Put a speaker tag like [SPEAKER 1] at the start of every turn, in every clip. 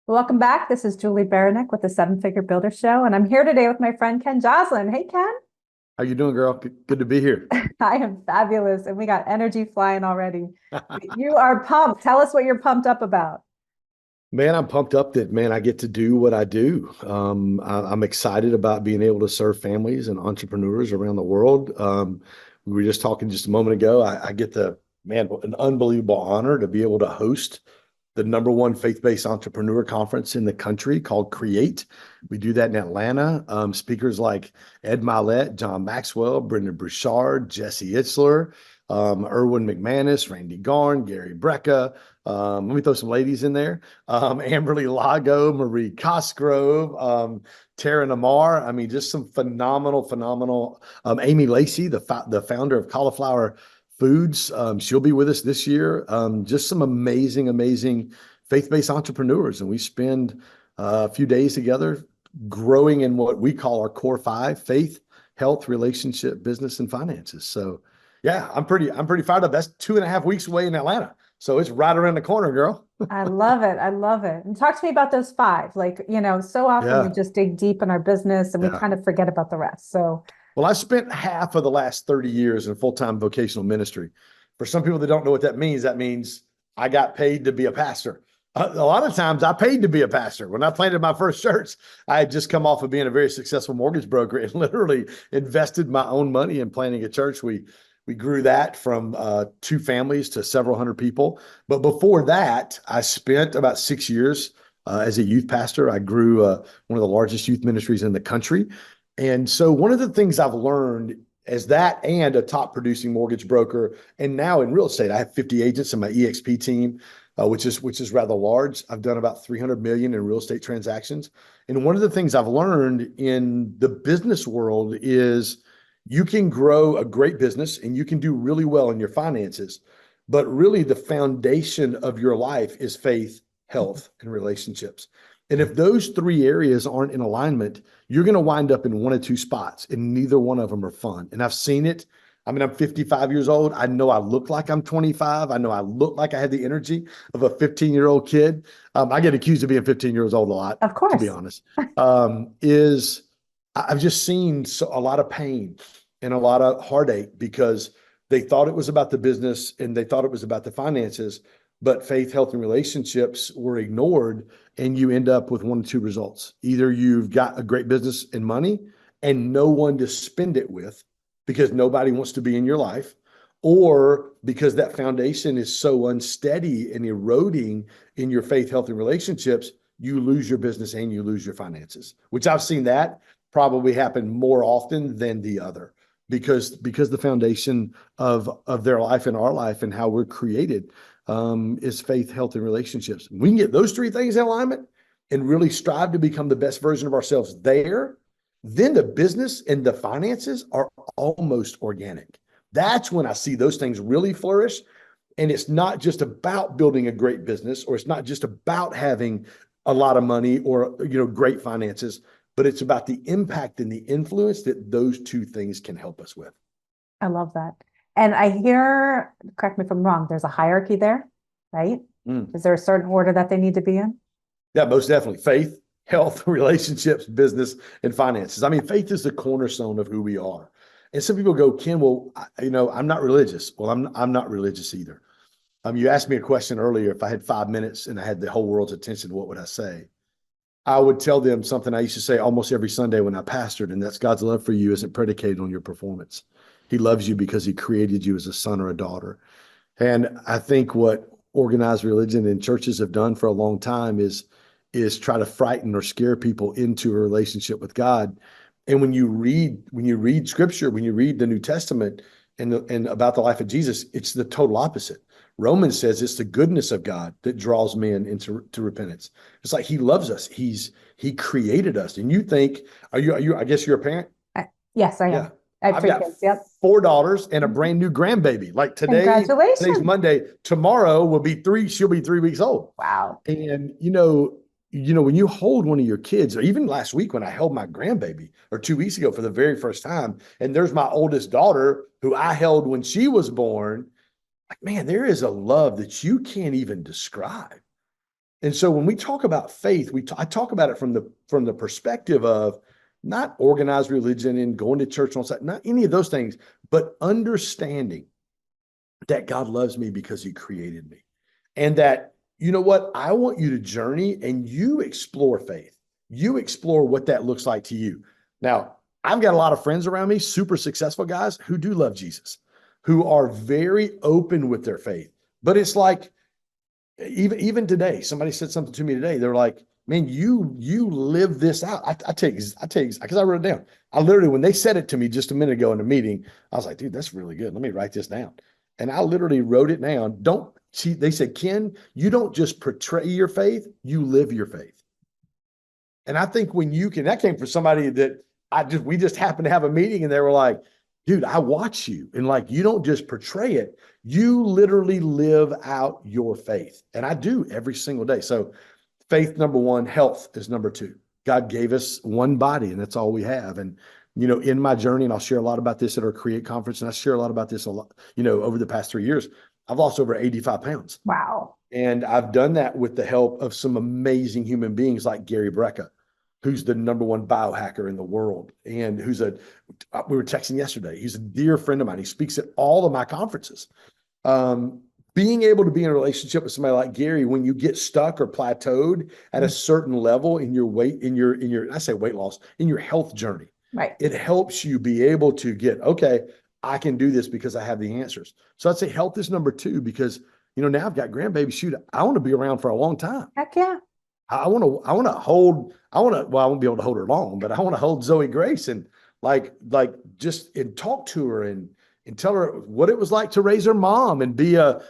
[SPEAKER 1] Welcome back. This is Julie Baranek with the Seven Figure Builder Show, and I'm here today with my friend Ken Joslin. Hey, Ken.
[SPEAKER 2] How you doing, girl? Good to be here.
[SPEAKER 1] I am fabulous, and we got energy flying already. You are pumped. Tell us what you're pumped up about.
[SPEAKER 2] Man, I'm pumped up that, man, I get to do what I do. I'm excited about being able to serve families and entrepreneurs around the world. We were just talking just a moment ago. I get an unbelievable honor to be able to host the number one faith-based entrepreneur conference in the country called Create. We do that in Atlanta. Speakers like Ed Mylett, John Maxwell, Brendan Burchard, Jesse Itzler, Erwin McManus, Randy Garn, Gary Brecka. Let me throw some ladies in there. Amberly Lago, Marie Cosgrove, Tara Namar. I mean, just some phenomenal. Amy Lacey, the founder of Cauliflower Foods. She'll be with us this year. Just some amazing faith-based entrepreneurs. And we spend a few days together growing in what we call our core five: faith, health, relationship, business, and finances. So yeah, I'm pretty fired up. That's 2.5 weeks away in Atlanta. So it's right around the corner, girl.
[SPEAKER 1] I love it. I love it. And talk to me about those five. So often we
[SPEAKER 2] Yeah.
[SPEAKER 1] just dig deep in our business and we
[SPEAKER 2] Yeah.
[SPEAKER 1] kind of forget about the rest. So,
[SPEAKER 2] Well, I spent half of the last 30 years in full-time vocational ministry. For some people that don't know what that means I got paid to be a pastor. A lot of times I paid to be a pastor. When I planted my first church, I had just come off of being a very successful mortgage broker and literally invested my own money in planting a church. We grew that from two families to several hundred people. But before that, I spent about 6 years as a youth pastor. I grew one of the largest youth ministries in the country. And so one of the things I've learned as that and a top producing mortgage broker, and now in real estate, I have 50 agents in my EXP team, which is rather large. I've done about 300 million in real estate transactions. And one of the things I've learned in the business world is you can grow a great business and you can do really well in your finances, but really the foundation of your life is faith, health, and relationships. And if those three areas aren't in alignment, you're going to wind up in one of two spots, and neither one of them are fun. And I've seen it. I mean, I'm 55 years old. I know I look like I'm 25. I know I look like I had the energy of a 15-year-old kid. I get accused of being 15 years old a lot,
[SPEAKER 1] of
[SPEAKER 2] to be
[SPEAKER 1] course.
[SPEAKER 2] honest. Is I've just seen a lot of pain and a lot of heartache because they thought it was about the business and they thought it was about the finances, but faith, health, and relationships were ignored, and you end up with one of two results. Either you've got a great business and money and no one to spend it with because nobody wants to be in your life, or because that foundation is so unsteady and eroding in your faith, health, and relationships, you lose your business and you lose your finances, which I've seen that probably happen more often than the other because the foundation of their life and our life and how we're created is faith, health, and relationships. We can get those three things in alignment and really strive to become the best version of ourselves there. Then the business and the finances are almost organic. That's when I see those things really flourish. And it's not just about building a great business, or it's not just about having a lot of money or great finances, but it's about the impact and the influence that those two things can help us with.
[SPEAKER 1] I love that. And I hear, correct me if I'm wrong, there's a hierarchy there, right?
[SPEAKER 2] Mm.
[SPEAKER 1] Is there a certain order that they need to be in?
[SPEAKER 2] Yeah, most definitely. Faith, health, relationships, business, and finances. I mean, faith is the cornerstone of who we are. And some people go, Ken, well, I'm not religious. Well, I'm not religious either. You asked me a question earlier. If I had 5 minutes and I had the whole world's attention, what would I say? I would tell them something I used to say almost every Sunday when I pastored, and that's God's love for you isn't predicated on your performance. He loves you because he created you as a son or a daughter. And I think what organized religion and churches have done for a long time is try to frighten or scare people into a relationship with God. And when you read scripture, when you read the New Testament and about the life of Jesus, it's the total opposite. Romans says it's the goodness of God that draws men into repentance. It's like he loves us. He created us. And you think, I guess you're a parent?
[SPEAKER 1] I, yes, I
[SPEAKER 2] Yeah.
[SPEAKER 1] am. I have
[SPEAKER 2] I've
[SPEAKER 1] three
[SPEAKER 2] got
[SPEAKER 1] kids. Yep.
[SPEAKER 2] 4 daughters and a brand new grandbaby. Like today's
[SPEAKER 1] Congratulations.
[SPEAKER 2] Monday. Tomorrow will be three. She'll be 3 weeks old.
[SPEAKER 1] Wow.
[SPEAKER 2] And when you hold one of your kids, or even last week when I held my grandbaby, or 2 weeks ago for the very first time, and there's my oldest daughter who I held when she was born. Like, man, there is a love that you can't even describe. And so when we talk about faith, I talk about it from the perspective of not organized religion and going to church on Sunday, not any of those things, but understanding that God loves me because he created me. And that, you know what, I want you to journey and you explore faith. You explore what that looks like to you. Now, I've got a lot of friends around me, super successful guys who do love Jesus, who are very open with their faith. But it's like, even today, somebody said something to me today. They're like, man, you live this out. I tell you, because I wrote it down. I literally, when they said it to me just a minute ago in a meeting, I was like, dude, that's really good. Let me write this down. And I literally wrote it down. They said, Ken, you don't just portray your faith, you live your faith. And I think when you can, that came from somebody that we just happened to have a meeting and they were like, dude, I watch you. And like, you don't just portray it, you literally live out your faith. And I do every single day. So faith, number one, health is number two. God gave us one body and that's all we have. And, you know, in my journey, and I'll share a lot about this at our Create conference, and I share a lot about this a lot, you know, over the past 3 years, I've lost over 85 pounds.
[SPEAKER 1] Wow.
[SPEAKER 2] And I've done that with the help of some amazing human beings like Gary Brecka, who's the number one biohacker in the world. And we were texting yesterday. He's a dear friend of mine. He speaks at all of my conferences. Being able to be in a relationship with somebody like Gary, when you get stuck or plateaued at a certain level in your weight, I say weight loss, in your health journey,
[SPEAKER 1] Right.
[SPEAKER 2] it helps you be able to get, okay, I can do this because I have the answers. So I'd say health is number two, because, you know, now I've got grandbaby. Shoot, I want to be around for a long time.
[SPEAKER 1] Heck yeah.
[SPEAKER 2] I want to well, I won't be able to hold her long, but I want to hold Zoe Grace and and talk to her and tell her what it was like to raise her mom and be a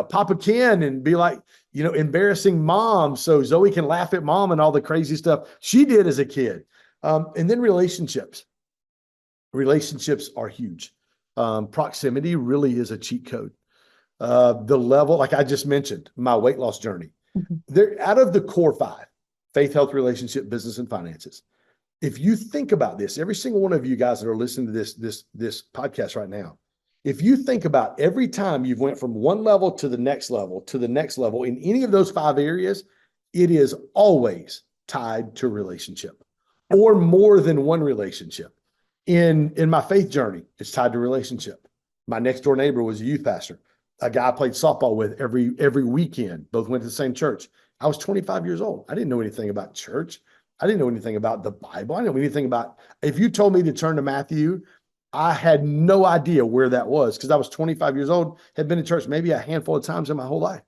[SPEAKER 2] Papa Ken and be like, embarrassing mom. So Zoe can laugh at mom and all the crazy stuff she did as a kid. And then relationships are huge. Proximity really is a cheat code. The level, like I just mentioned, my weight loss journey. They're out of the core five: faith, health, relationship, business, and finances. If you think about this, every single one of you guys that are listening to this podcast right now, if you think about every time you've went from one level to the next level to the next level in any of those five areas, it is always tied to relationship or more than one relationship. In my faith journey, it's tied to relationship. My next door neighbor was a youth pastor, a guy I played softball with every weekend. Both went to the same church. I was 25 years old. I didn't know anything about church. I didn't know anything about the Bible. I didn't know anything about, if you told me to turn to Matthew, I had no idea where that was, because I was 25 years old, had been in church maybe a handful of times in my whole life.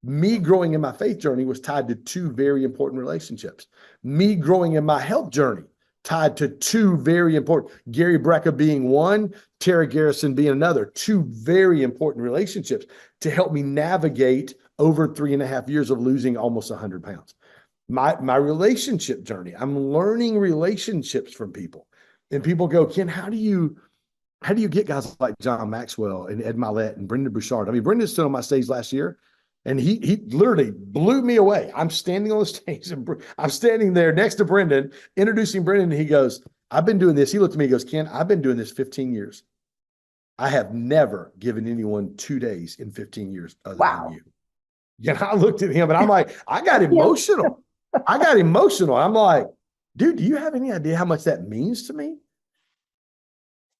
[SPEAKER 2] Me growing in my faith journey was tied to two very important relationships. Me growing in my health journey tied to two very important, Gary Brecka being one, Tara Garrison being another, two very important relationships to help me navigate over 3.5 years of losing almost 100 pounds. My relationship journey, I'm learning relationships from people. And people go, Ken, how do you get guys like John Maxwell and Ed Milet and Brendan Bouchard? I mean, Brendan stood on my stage last year, and he literally blew me away. I'm standing on the stage, and I'm standing there next to Brendan, introducing Brendan, and he goes, I've been doing this. He looked at me, he goes, Ken, I've been doing this 15 years. I have never given anyone 2 days in 15 years other than you. And I looked at him, and I'm like, I got emotional. I'm like, dude, do you have any idea how much that means to me?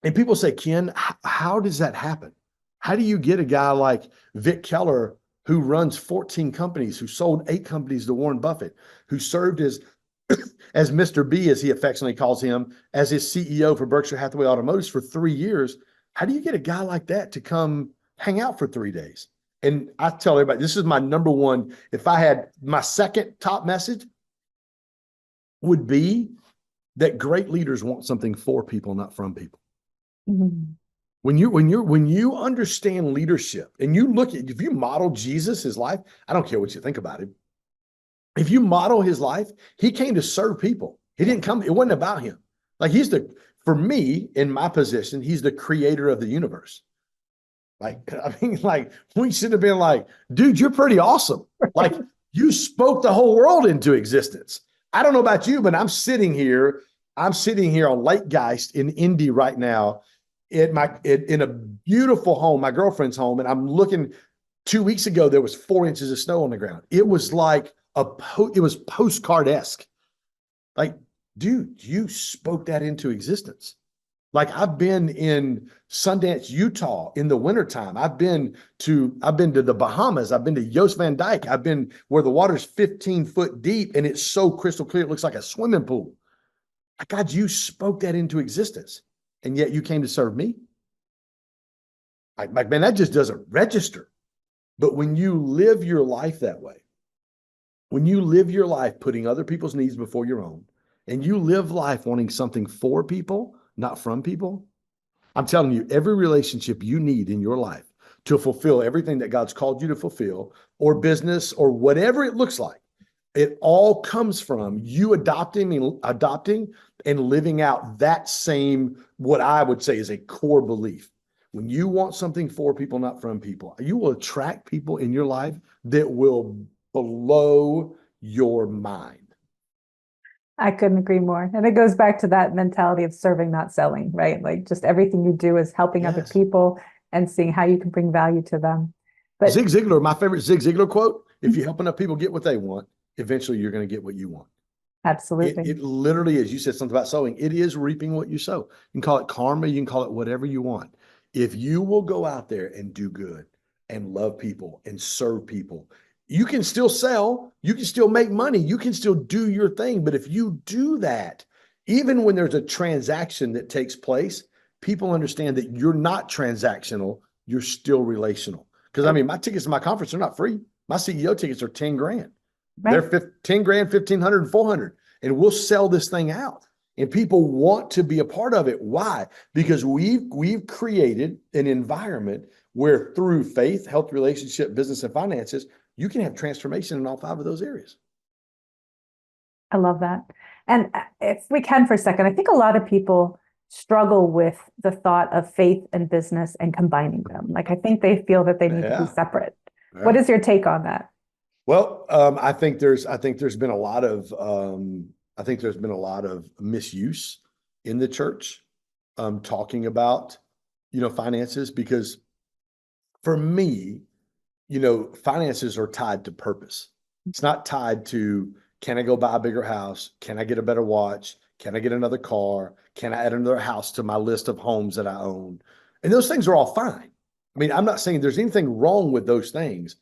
[SPEAKER 2] And people say, Ken, how does that happen? How do you get a guy like Vic Keller, who runs 14 companies, who sold 8 companies to Warren Buffett, who served as Mr. B, as he affectionately calls him, as his CEO for Berkshire Hathaway Automotive for 3 years? How do you get a guy like that to come hang out for 3 days? And I tell everybody, this is my number one. If I had my second top message, would be that great leaders want something for people, not from people. Mm-hmm. When you understand leadership and you look at, if you model Jesus, his life, I don't care what you think about him. If you model his life, he came to serve people. He didn't come, it wasn't about him. Like for me, in my position, he's the creator of the universe. We should have been like, dude, you're pretty awesome. Like, you spoke the whole world into existence. I don't know about you, but I'm sitting here on Lake Geist in Indy right now in a beautiful home, my girlfriend's home. And I'm looking, 2 weeks ago, there was 4 inches of snow on the ground. It was like it was postcard-esque. Like, dude, you spoke that into existence. Like, I've been in Sundance, Utah in the wintertime. I've been to the Bahamas. I've been to Yost Van Dyke. I've been where the water's 15 foot deep and it's so crystal clear, it looks like a swimming pool. God, you spoke that into existence. And yet you came to serve me. Like, man, that just doesn't register. But when you live your life that way, when you live your life putting other people's needs before your own, and you live life wanting something for people, not from people, I'm telling you, every relationship you need in your life to fulfill everything that God's called you to fulfill, or business, or whatever it looks like, it all comes from you adopting and living out that same, what I would say is a core belief. When you want something for people, not from people, you will attract people in your life that will blow your mind.
[SPEAKER 1] I couldn't agree more. And it goes back to that mentality of serving, not selling, right? Like just everything you do is helping other
[SPEAKER 2] Yes.
[SPEAKER 1] people and seeing how you can bring value to them. But
[SPEAKER 2] Zig Ziglar, my favorite Zig Ziglar quote, if you help enough people get what they want, eventually you're going to get what you want.
[SPEAKER 1] absolutely.
[SPEAKER 2] It literally is. You said something about sowing. It is reaping what you sow. You can call it karma. You can call it whatever you want. If you will go out there and do good and love people and serve people, you can still sell. You can still make money. You can still do your thing. But if you do that, even when there's a transaction that takes place, people understand that you're not transactional. You're still relational. Because I mean, my tickets to my conference are not free. My CEO tickets are 10 grand.
[SPEAKER 1] Right.
[SPEAKER 2] They're 10 grand, 1,500, 400. And we'll sell this thing out. And people want to be a part of it. Why? Because we've created an environment where through faith, health, relationship, business, and finances, you can have transformation in all 5 of those areas.
[SPEAKER 1] I love that. And if we can for a second, I think a lot of people struggle with the thought of faith and business and combining them. Like I think they feel that they need to be separate. What is your take on that?
[SPEAKER 2] Well, I think there's been a lot of misuse in the church, talking about, finances, because for me, finances are tied to purpose. It's not tied to, can I go buy a bigger house? Can I get a better watch? Can I get another car? Can I add another house to my list of homes that I own? And those things are all fine. I mean, I'm not saying there's anything wrong with those things,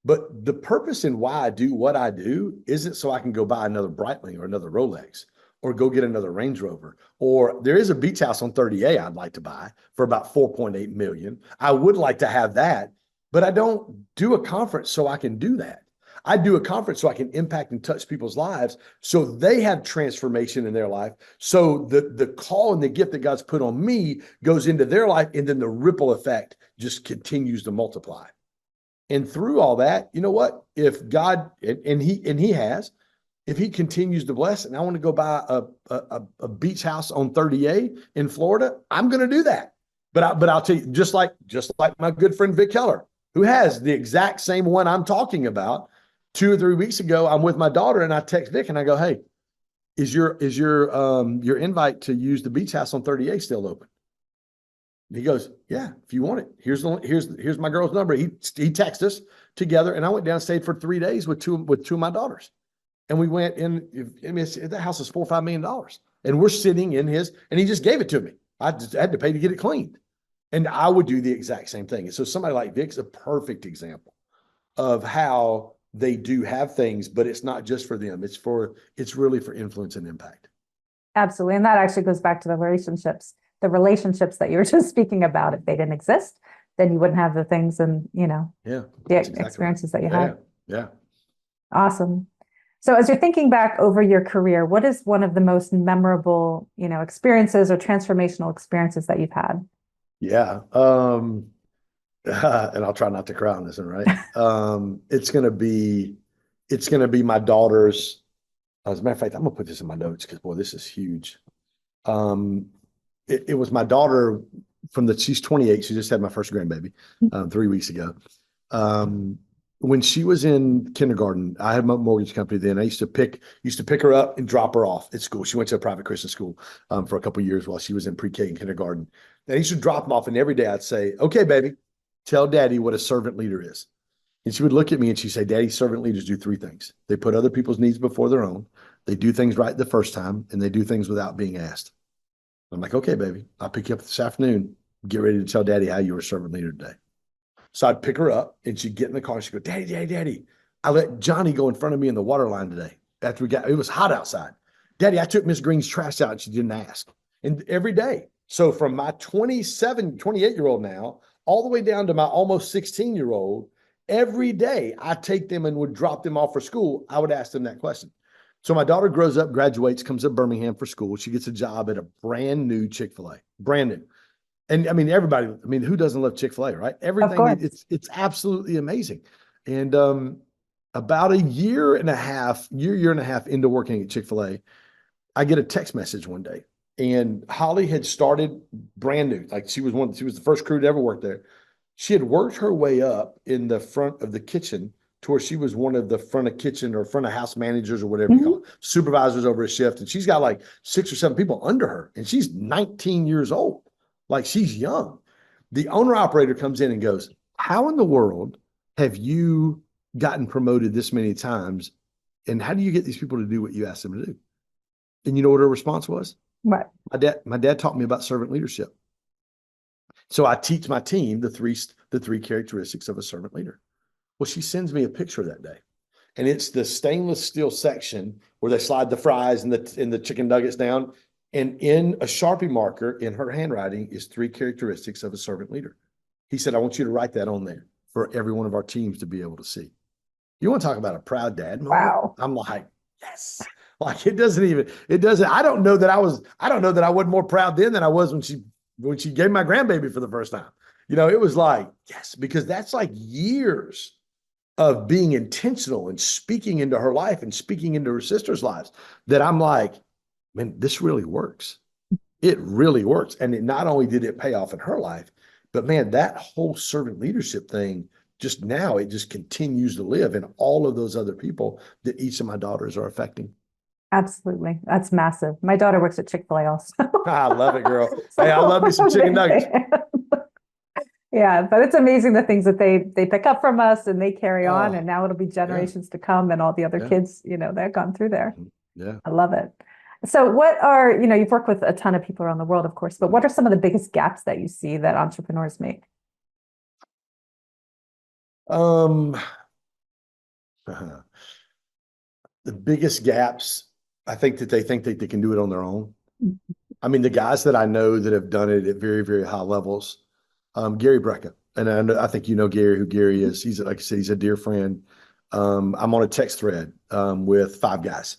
[SPEAKER 2] but the purpose in why I do what I do isn't so I can go buy another Breitling or another Rolex or go get another Range Rover. Or there is a beach house on 30A I'd like to buy for about 4.8 million. I would like to have that, but I don't do a conference so I can do that. I do a conference so I can impact and touch people's lives so they have transformation in their life. So the call and the gift that God's put on me goes into their life, and then the ripple effect just continues to multiply. And through all that, you know what? If God, and he has, if he continues to bless, and I want to go buy a beach house on 30A in Florida, I'm going to do that. But I'll tell you, just like my good friend Vic Keller, who has the exact same one I'm talking about. 2 or 3 weeks ago, I'm with my daughter and I text Vic and I go, "Hey, is your invite to use the beach house on 30A still open?" And he goes, "Yeah, if you want it. Here's my girl's number." He texted us together, and I went down and stayed for 3 days with two of my daughters. And we went in. I mean, that house is $4 or $5 million, and we're sitting in his. And he just gave it to me. I just had to pay to get it cleaned, and I would do the exact same thing. And so somebody like Vic's a perfect example of how they do have things, but it's not just for them. It's really for influence and impact.
[SPEAKER 1] Absolutely. And that actually goes back to the relationships that you were just speaking about. If they didn't exist, then you wouldn't have the things and, the
[SPEAKER 2] Exactly
[SPEAKER 1] experiences that you
[SPEAKER 2] right.
[SPEAKER 1] had.
[SPEAKER 2] Yeah.
[SPEAKER 1] Awesome. So as you're thinking back over your career, what is one of the most memorable, experiences or transformational experiences that you've had?
[SPEAKER 2] Yeah. And I'll try not to cry on this one, right? It's gonna be my daughter's. As a matter of fact, I'm gonna put this in my notes because boy, this is huge. It was my daughter she's 28. She just had my first grandbaby 3 weeks ago. When she was in kindergarten, I had my mortgage company then. I used to pick her up and drop her off at school. She went to a private Christian school for a couple of years while she was in pre-K and kindergarten. And I used to drop them off, and every day I'd say, "Okay, baby, tell daddy what a servant leader is." And she would look at me and she'd say, Daddy, servant leaders do three things. They put other people's needs before their own. They do things right the first time, and they do things without being asked. I'm like, okay, baby, I'll pick you up this afternoon. Get ready to tell Daddy how you were a servant leader today. So I'd pick her up and she'd get in the car and she'd go, Daddy, Daddy, Daddy, I let Johnny go in front of me in the water line today. After it was hot outside. Daddy, I took Miss Green's trash out and she didn't ask. And every day. So from my 28-year-old now, all the way down to my almost 16-year-old, every day I take them and would drop them off for school. I would ask them that question. So my daughter grows up, graduates, comes to Birmingham for school. She gets a job at a brand new Chick-fil-A, brand new. And I mean, everybody, I mean, who doesn't love Chick-fil-A, right? Everything, it's absolutely amazing. And about a year and a half into working at Chick-fil-A, I get a text message one day. And Holly had started brand new. Like she was the first crew to ever work there. She had worked her way up in the front of the kitchen to where she was one of the front of kitchen or front of house managers or whatever you call it, supervisors over a shift. And she's got like 6 or 7 people under her. And she's 19 years old. Like she's young. The owner operator comes in and goes, how in the world have you gotten promoted this many times? And how do you get these people to do what you ask them to do? And you know what her response was?
[SPEAKER 1] Right.
[SPEAKER 2] My dad taught me about servant leadership. So I teach my team the three characteristics of a servant leader. Well, she sends me a picture that day. And it's the stainless steel section where they slide the fries and the chicken nuggets down. And in a Sharpie marker in her handwriting is 3 characteristics of a servant leader. He said, I want you to write that on there for every one of our teams to be able to see. You want to talk about a proud dad moment?
[SPEAKER 1] Wow.
[SPEAKER 2] I'm like, yes. Like it doesn't, I don't know that I wasn't more proud then than I was when she gave my grandbaby for the first time. You know, it was like, yes, because that's like years of being intentional and speaking into her life and speaking into her sister's lives that I'm like, man, this really works. It really works. And not only did it pay off in her life, but man, that whole servant leadership thing, it just continues to live in all of those other people that each of my daughters are affecting.
[SPEAKER 1] Absolutely. That's massive. My daughter works at Chick-fil-A also.
[SPEAKER 2] I love it, girl. Hey, I love me some chicken nuggets.
[SPEAKER 1] Yeah, but it's amazing the things that they pick up from us and they carry on, and now it'll be generations to come and all the other kids, you know, that have gone through there.
[SPEAKER 2] Yeah.
[SPEAKER 1] I love it. So you've worked with a ton of people around the world, of course, but what are some of the biggest gaps that you see that entrepreneurs make?
[SPEAKER 2] The biggest gaps, I think that they think that they can do it on their own. I mean, the guys that I know that have done it at very, very high levels, Gary Brecka, and I think you know Gary, who Gary is. He's, like I said, he's a dear friend. I'm on a text thread with 5 guys.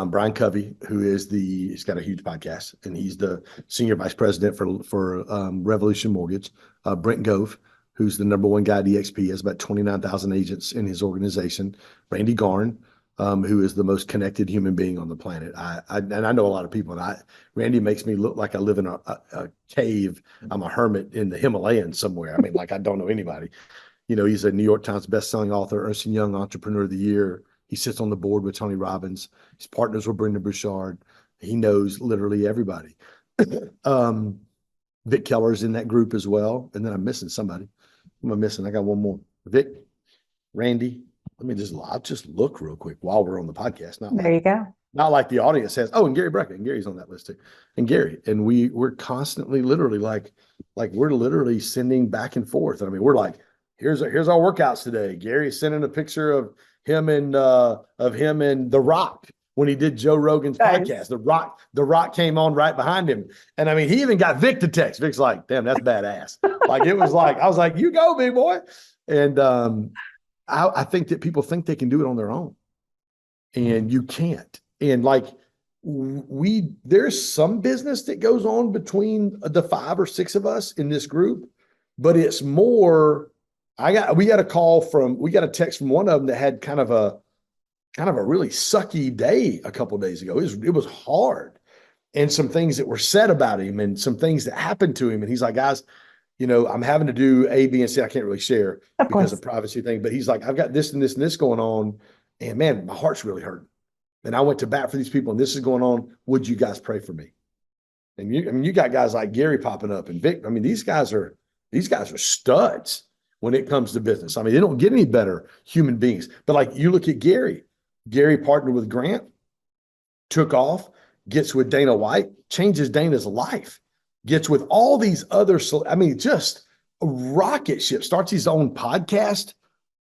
[SPEAKER 2] Brian Covey, he's got a huge podcast, and he's the senior vice president for Revolution Mortgage. Brent Gove, who's the number 1 guy at EXP, has about 29,000 agents in his organization. Randy Garn, who is the most connected human being on the planet. And I know a lot of people, and Randy makes me look like I live in a cave. I'm a hermit in the Himalayas somewhere. I mean, like I don't know anybody. You know, he's a New York Times bestselling author, Ernst & Young Entrepreneur of the Year. He sits on the board with Tony Robbins. His partners with Brendon Burchard. He knows literally everybody. Vic Keller's in that group as well. And then I'm missing somebody. Who am I missing? I got one more. Vic, Randy. I'll just look real quick while we're on the podcast.
[SPEAKER 1] You go.
[SPEAKER 2] Not like the audience says, oh, and Gary Brecka, and Gary's on that list too. And Gary, and we're constantly literally like we're literally sending back and forth. I mean, we're like, here's our workouts today. Gary's sending a picture of him and The Rock when he did Joe Rogan's podcast. The Rock came on right behind him. And I mean, he even got Vic to text. Vic's like, damn, that's badass. Like it was like, I was like, you go, big boy. And I think that people think they can do it on their own. And you can't. And like there's some business that goes on between the 5 or 6 of us in this group, but it's more, we got a text from one of them that had kind of a really sucky day a couple of days ago. It was hard. And some things that were said about him and some things that happened to him. And he's like, guys, you know, I'm having to do A, B, and C. I can't really share because of privacy thing, but he's like, I've got this and this and this going on. And man, my heart's really hurting. And I went to bat for these people and this is going on. Would you guys pray for me? And you got guys like Gary popping up and Vic. I mean, these guys are studs when it comes to business. I mean, they don't get any better human beings. But like you look at Gary. Gary partnered with Grant, took off, gets with Dana White, changes Dana's life, gets with all these other, I mean, just a rocket ship, starts his own podcast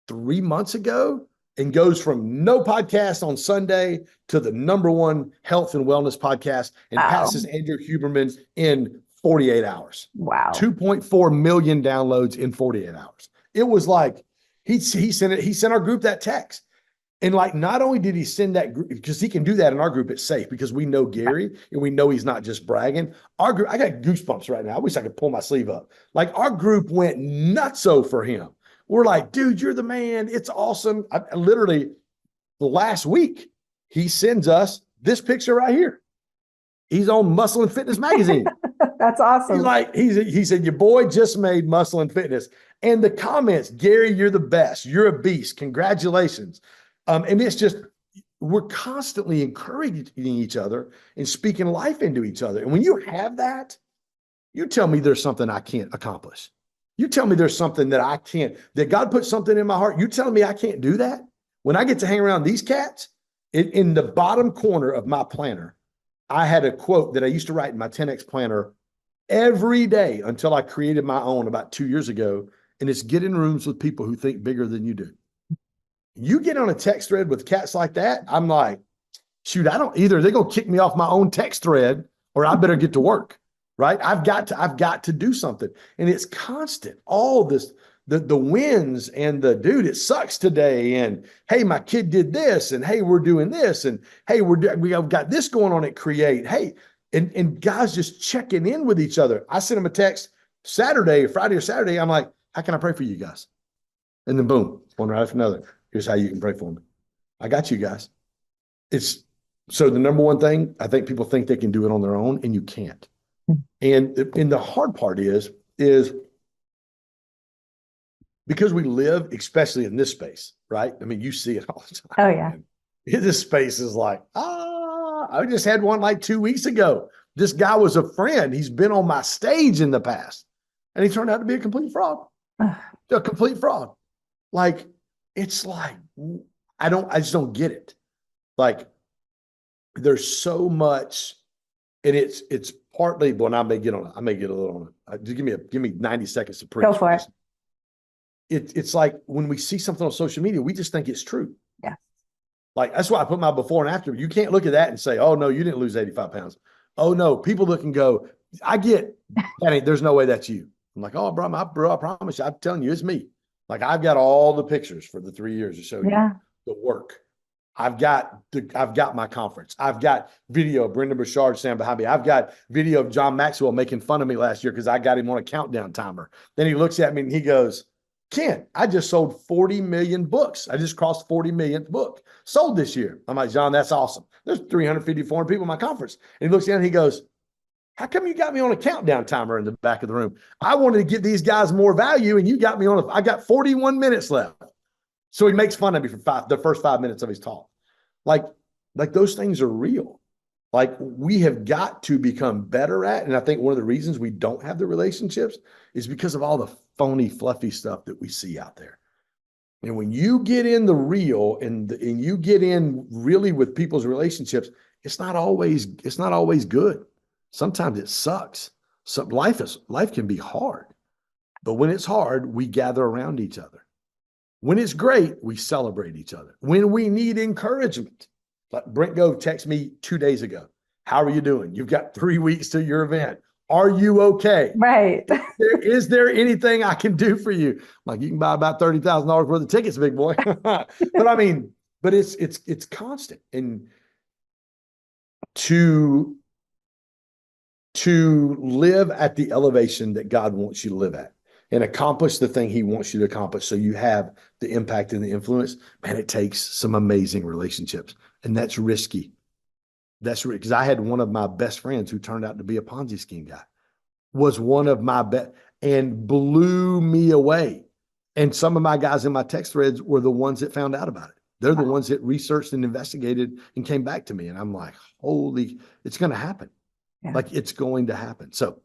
[SPEAKER 2] 3 months ago and goes from no podcast on Sunday to the #1 health and wellness podcast and passes Andrew Huberman in 48 hours.
[SPEAKER 1] Wow.
[SPEAKER 2] 2.4 million downloads in 48 hours. It was like, he sent our group that text. And like, not only did he send that group, because he can do that in our group, it's safe because we know Gary and we know he's not just bragging. Our group, I got goosebumps right now. I wish I could pull my sleeve up. Like, our group went nutso for him. We're like, dude, you're the man. It's awesome. I literally, last week, he sends us this picture right here. He's on Muscle and Fitness magazine.
[SPEAKER 1] That's awesome.
[SPEAKER 2] He's like, he said, your boy just made Muscle and Fitness. And the comments, Gary, you're the best. You're a beast. Congratulations. And it's just, we're constantly encouraging each other and speaking life into each other. And when you have that, you tell me there's something I can't accomplish. You tell me there's something that I can't, that God put something in my heart. You telling me I can't do that? When I get to hang around these cats, in the bottom corner of my planner, I had a quote that I used to write in my 10X planner every day until I created my own about 2 years ago. And it's get in rooms with people who think bigger than you do. You get on a text thread with cats like that, I'm like, shoot, either they're going to kick me off my own text thread or I better get to work, right? I've got to do something. And it's constant. All this, the wins and the dude, it sucks today. And hey, my kid did this. And hey, we're doing this. And hey, we've got this going on at Create. Hey, and guys just checking in with each other. I sent them a text Friday or Saturday. I'm like, how can I pray for you guys? And then boom, one right after another. Here's how you can pray for me. I got you guys. It's so the #1 thing, I think people think they can do it on their own and you can't. And the hard part is because we live, especially in this space, right? I mean, you see it all the time.
[SPEAKER 1] Oh yeah.
[SPEAKER 2] Man. This space is like, I just had one like 2 weeks ago. This guy was a friend. He's been on my stage in the past and he turned out to be a complete fraud. A complete fraud. Like, it's like, I just don't get it. Like, there's so much, and it's partly, when I may get a little on it. Just give me 90 seconds to preach.
[SPEAKER 1] Go for it.
[SPEAKER 2] It's like when we see something on social media, we just think it's true.
[SPEAKER 1] Yeah.
[SPEAKER 2] Like, that's why I put my before and after. You can't look at that and say, oh no, you didn't lose 85 pounds. Oh no, people look and go, there's no way that's you. I'm like, oh bro, I promise you, I'm telling you, it's me. Like, I've got all the pictures for the 3 years to show you the work. I've got my conference. I've got video of Brendan Burchard standing behind me. I've got video of John Maxwell making fun of me last year because I got him on a countdown timer. Then he looks at me and he goes, Ken, I just sold 40 million books. I just crossed 40 millionth book sold this year. I'm like, John, that's awesome. There's 350, 400 people in my conference. And he looks down and he goes, how come you got me on a countdown timer in the back of the room? I wanted to give these guys more value and you got me I got 41 minutes left. So he makes fun of me for the first 5 minutes of his talk. Like those things are real. Like, we have got to become better at, and I think one of the reasons we don't have the relationships is because of all the phony, fluffy stuff that we see out there. And when you get in the real and you get in really with people's relationships, it's not always good. Sometimes it sucks. Life can be hard, but when it's hard, we gather around each other. When it's great, we celebrate each other. When we need encouragement, like Brent Gove texted me 2 days ago. How are you doing? You've got 3 weeks to your event. Are you okay?
[SPEAKER 1] Right.
[SPEAKER 2] Is there anything I can do for you? Like, you can buy about $30,000 worth of tickets, big boy. But I mean, it's constant. And to live at the elevation that God wants you to live at and accomplish the thing he wants you to accomplish so you have the impact and the influence, man, it takes some amazing relationships. And that's risky. That's because I had one of my best friends who turned out to be a Ponzi scheme guy, was one of my best and blew me away. And some of my guys in my text threads were the ones that found out about it. They're the ones that researched and investigated and came back to me. And I'm like, it's going to happen. Yeah. Like, it's going to happen. So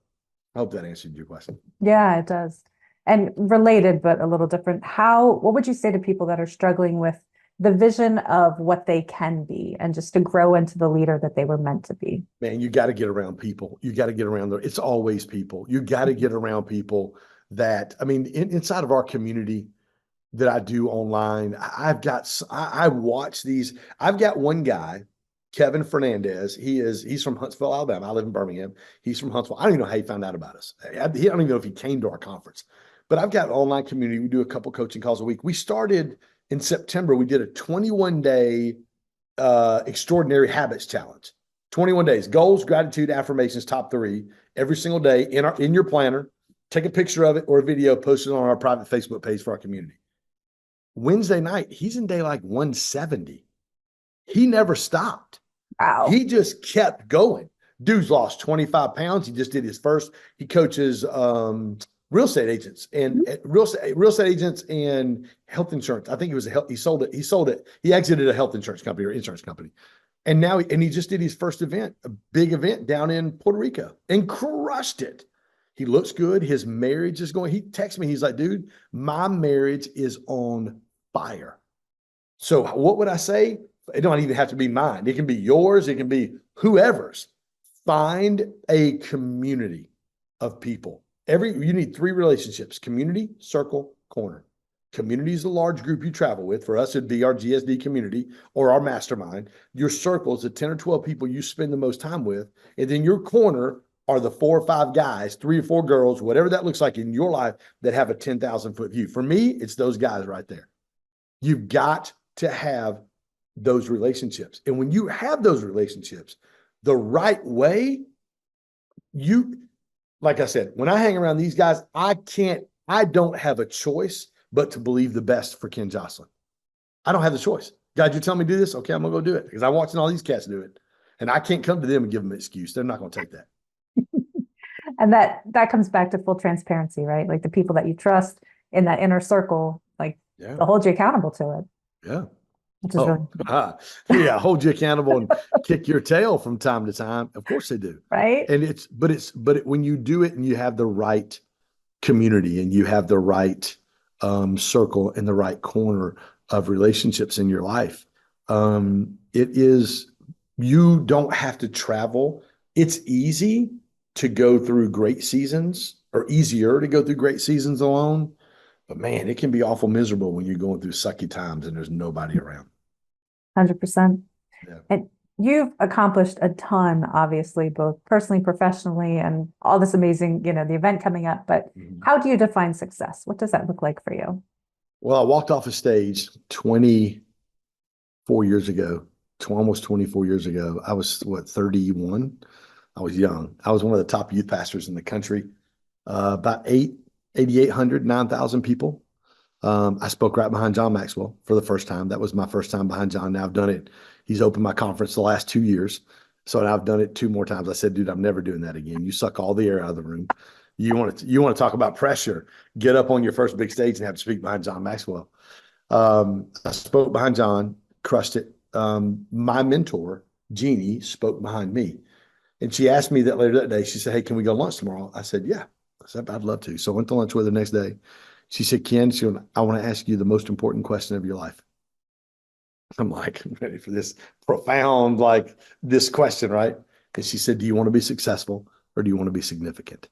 [SPEAKER 2] I hope that answered your question.
[SPEAKER 1] Yeah, it does. And related, but a little different, what would you say to people that are struggling with the vision of what they can be and just to grow into the leader that they were meant to be?
[SPEAKER 2] Man, you got to get around people. You got to get around there. It's always people. You got to get around people that, I mean, inside of our community that I do online, I watch these. I've got one guy, Kevin Fernandez. He's from Huntsville, Alabama. I live in Birmingham. He's from Huntsville. I don't even know how he found out about us. I don't even know if he came to our conference, but I've got an online community. We do a couple coaching calls a week. We started in September. We did a 21-day extraordinary habits challenge. 21 days, goals, gratitude, affirmations, top 3 every single day in your planner. Take a picture of it or a video, post it on our private Facebook page for our community. Wednesday night, he's in day like 170. He never stopped.
[SPEAKER 1] Wow.
[SPEAKER 2] He just kept going. Dude's lost 25 pounds. He just did his first. He coaches real estate agents and real estate agents and health insurance. I think it was he sold it. He exited a health insurance company or insurance company. And now he just did his first event, a big event down in Puerto Rico, and crushed it. He looks good. His marriage is going. He texts me. He's like, dude, my marriage is on fire. So what would I say? It don't even have to be mine. It can be yours. It can be whoever's. Find a community of people. You need 3 relationships: community, circle, corner. Community is a large group you travel with. For us, it'd be our GSD community or our mastermind. Your circle is the 10 or 12 people you spend the most time with. And then your corner are the 4 or 5 guys, 3 or 4 girls, whatever that looks like in your life that have a 10,000-foot view. For me, it's those guys right there. You've got to have those relationships. And when you have those relationships the right way, like I said, when I hang around these guys, I don't have a choice but to believe the best for Ken Joslin. I don't have the choice. God, you're telling me to do this? Okay, I'm going to go do it because I'm watching all these cats do it. And I can't come to them and give them an excuse. They're not going to take that.
[SPEAKER 1] And that comes back to full transparency, right? Like the people that you trust in that inner circle, like they'll hold you accountable to it.
[SPEAKER 2] Yeah.
[SPEAKER 1] Which is really
[SPEAKER 2] yeah, hold you accountable and kick your tail from time to time. Of course they do.
[SPEAKER 1] Right.
[SPEAKER 2] And when you do it and you have the right community and you have the right circle and the right corner of relationships in your life, you don't have to travel. It's easy to go through great seasons, or easier to go through great seasons alone. But man, it can be awful miserable when you're going through sucky times and there's nobody around.
[SPEAKER 1] 100%.
[SPEAKER 2] Yeah.
[SPEAKER 1] And you've accomplished a ton, obviously, both personally, professionally, and all this amazing, the event coming up. But how do you define success? What does that look like for you?
[SPEAKER 2] Well, I walked off a stage 24 years ago, almost 24 years ago. I was 31. I was young. I was one of the top youth pastors in the country. About 8,800, 9,000 people. I spoke right behind John Maxwell for the first time. That was my first time behind John. Now I've done it. He's opened my conference the last 2 years. So now I've done it 2 more times. I said, dude, I'm never doing that again. You suck all the air out of the room. You want to talk about pressure, get up on your first big stage and have to speak behind John Maxwell. I spoke behind John, crushed it. My mentor, Jeannie, spoke behind me. And she asked me that later that day. She said, hey, can we go to lunch tomorrow? I said, yeah. I said, I'd love to. So I went to lunch with her the next day. She said, Ken, I want to ask you the most important question of your life. I'm like, I'm ready for this profound, this question, right? And she said, do you want to be successful or do you want to be significant?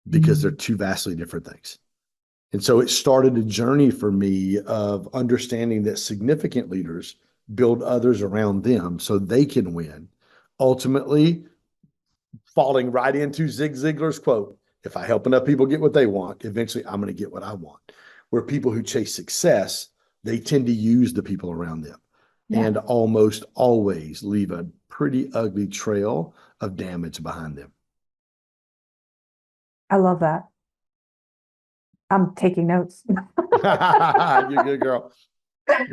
[SPEAKER 2] Because they're 2 vastly different things. And so it started a journey for me of understanding that significant leaders build others around them so they can win. Ultimately, falling right into Zig Ziglar's quote, if I help enough people get what they want, eventually I'm going to get what I want. Where people who chase success, they tend to use the people around them and almost always leave a pretty ugly trail of damage behind them.
[SPEAKER 1] I love that. I'm taking notes.
[SPEAKER 2] You're a good girl.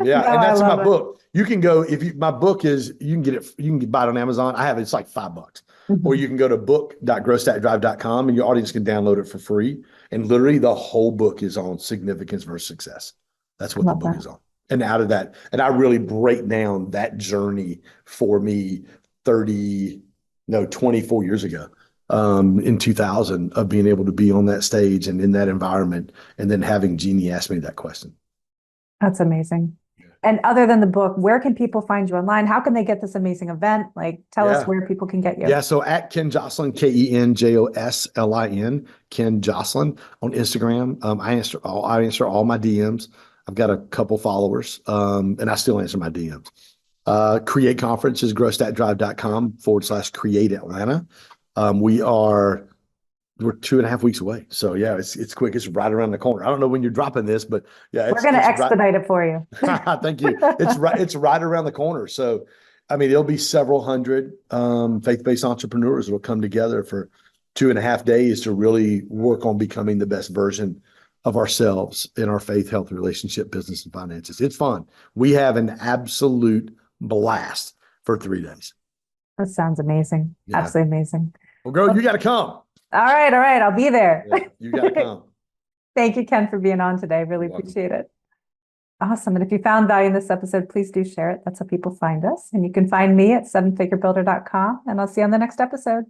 [SPEAKER 2] Yeah,
[SPEAKER 1] No,
[SPEAKER 2] and that's in my
[SPEAKER 1] it.
[SPEAKER 2] book. You can go my book is you can get it. You can buy it on Amazon. I have it. It's like $5, or you can go to book.growstackdrive.com and your audience can download it for free. And literally, the whole book is on significance versus success. That's what the book is on. And out of that, and I really break down that journey for me 24 years ago. in 2000 of being able to be on that stage and in that environment, and then having Jeannie ask me that question.
[SPEAKER 1] That's amazing. And other than the book, where can people find you online? How can they get this amazing event? Like, tell us where people can get you.
[SPEAKER 2] Yeah. So at Ken Joslin, KenJoslin, Ken Joslin on Instagram. I answer all my DMs. I've got a couple followers, and I still answer my DMs. Create Conference is growstatdrive.com/create Atlanta. We're 2.5 weeks away. So yeah, it's quick. It's right around the corner. I don't know when you're dropping this, but yeah,
[SPEAKER 1] we're going to expedite it for you.
[SPEAKER 2] Thank you. It's right around the corner. So, I mean, there'll be several hundred faith-based entrepreneurs that will come together for 2.5 days to really work on becoming the best version of ourselves in our faith, health, relationship, business, and finances. It's fun. We have an absolute blast for 3 days.
[SPEAKER 1] That sounds amazing. Yeah. Absolutely amazing.
[SPEAKER 2] Well, girl, you got to come.
[SPEAKER 1] All right. I'll be there.
[SPEAKER 2] Yeah, you got to come.
[SPEAKER 1] Thank you, Ken, for being on today. Really appreciate it. Awesome. And if you found value in this episode, please do share it. That's how people find us. And you can find me at sevenfigurebuilder.com. And I'll see you on the next episode.